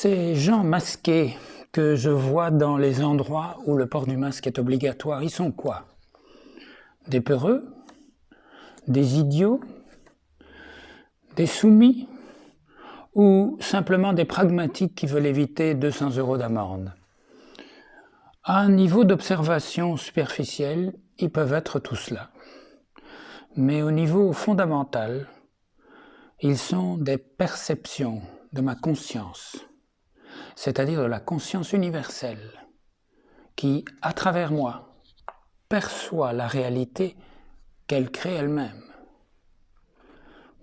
Ces gens masqués que je vois dans les endroits où le port du masque est obligatoire, ils sont quoi? Des peureux? Des idiots? Des soumis? Ou simplement des pragmatiques qui veulent éviter 200 € d'amende? À un niveau d'observation superficiel, ils peuvent être tout cela. Mais au niveau fondamental, ils sont des perceptions de ma conscience, c'est-à-dire de la conscience universelle, qui, à travers moi, perçoit la réalité qu'elle crée elle-même.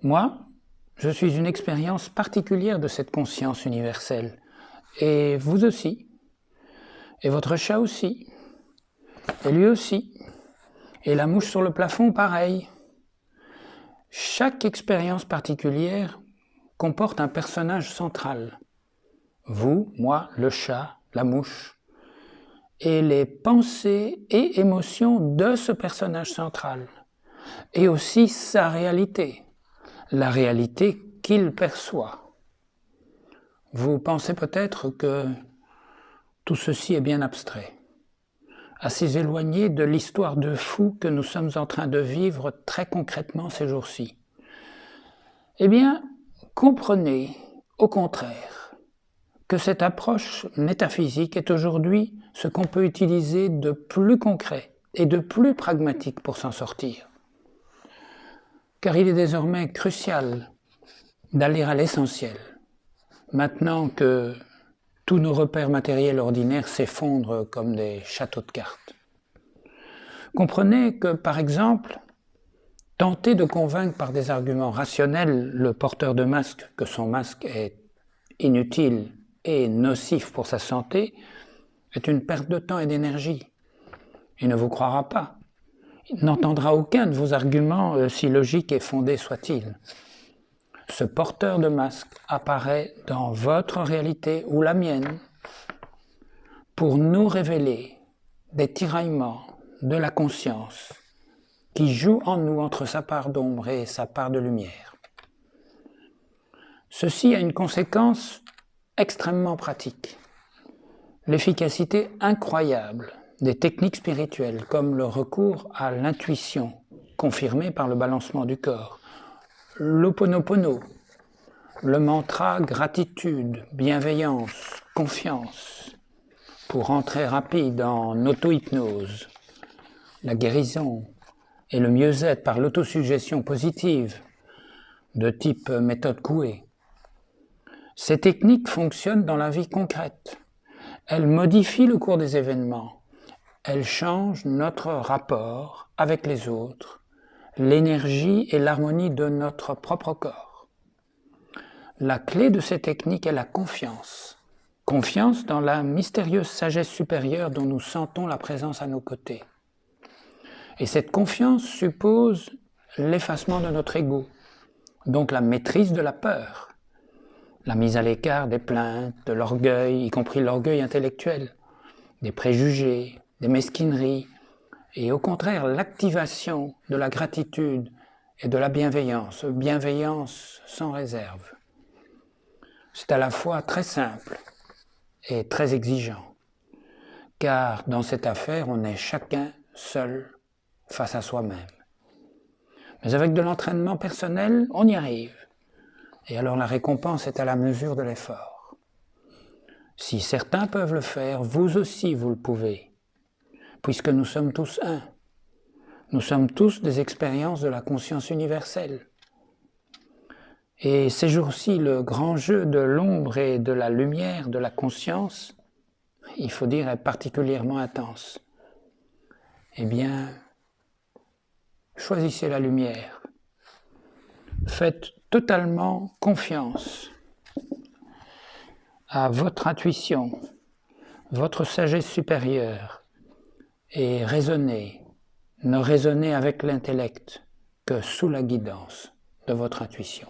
Moi, je suis une expérience particulière de cette conscience universelle, et vous aussi, et votre chat aussi, et lui aussi, et la mouche sur le plafond pareil. Chaque expérience particulière comporte un personnage central. Vous, moi, le chat, la mouche, et les pensées et émotions de ce personnage central, et aussi sa réalité, la réalité qu'il perçoit. Vous pensez peut-être que tout ceci est bien abstrait, assez éloigné de l'histoire de fou que nous sommes en train de vivre très concrètement ces jours-ci. Eh bien, comprenez, au contraire, que cette approche métaphysique est aujourd'hui ce qu'on peut utiliser de plus concret et de plus pragmatique pour s'en sortir. Car il est désormais crucial d'aller à l'essentiel, maintenant que tous nos repères matériels ordinaires s'effondrent comme des châteaux de cartes. Comprenez que, par exemple, tenter de convaincre par des arguments rationnels le porteur de masque que son masque est inutile et nocif pour sa santé est une perte de temps et d'énergie. Il ne vous croira pas. Il n'entendra aucun de vos arguments, si logiques et fondés soient-ils. Ce porteur de masque apparaît dans votre réalité ou la mienne pour nous révéler des tiraillements de la conscience qui joue en nous entre sa part d'ombre et sa part de lumière. Ceci a une conséquence extrêmement pratique. L'efficacité incroyable des techniques spirituelles comme le recours à l'intuition, confirmée par le balancement du corps, l'Ho'oponopono, le mantra gratitude, bienveillance, confiance, pour entrer rapide en auto-hypnose, la guérison et le mieux-être par l'autosuggestion positive, de type méthode Coué. Ces techniques fonctionnent dans la vie concrète. Elles modifient le cours des événements. Elles changent notre rapport avec les autres, l'énergie et l'harmonie de notre propre corps. La clé de ces techniques est la confiance. Confiance dans la mystérieuse sagesse supérieure dont nous sentons la présence à nos côtés. Et cette confiance suppose l'effacement de notre ego, donc la maîtrise de la peur, la mise à l'écart des plaintes, de l'orgueil, y compris l'orgueil intellectuel, des préjugés, des mesquineries, et au contraire l'activation de la gratitude et de la bienveillance sans réserve. C'est à la fois très simple et très exigeant, car dans cette affaire, on est chacun seul face à soi-même. Mais avec de l'entraînement personnel, on y arrive. Et alors la récompense est à la mesure de l'effort. Si certains peuvent le faire, vous aussi vous le pouvez, puisque nous sommes tous un. Nous sommes tous des expériences de la conscience universelle. Et ces jours-ci, le grand jeu de l'ombre et de la lumière de la conscience, il faut dire, est particulièrement intense. Eh bien, choisissez la lumière. Faites totalement confiance à votre intuition, votre sagesse supérieure, et raisonnez, ne raisonnez avec l'intellect que sous la guidance de votre intuition.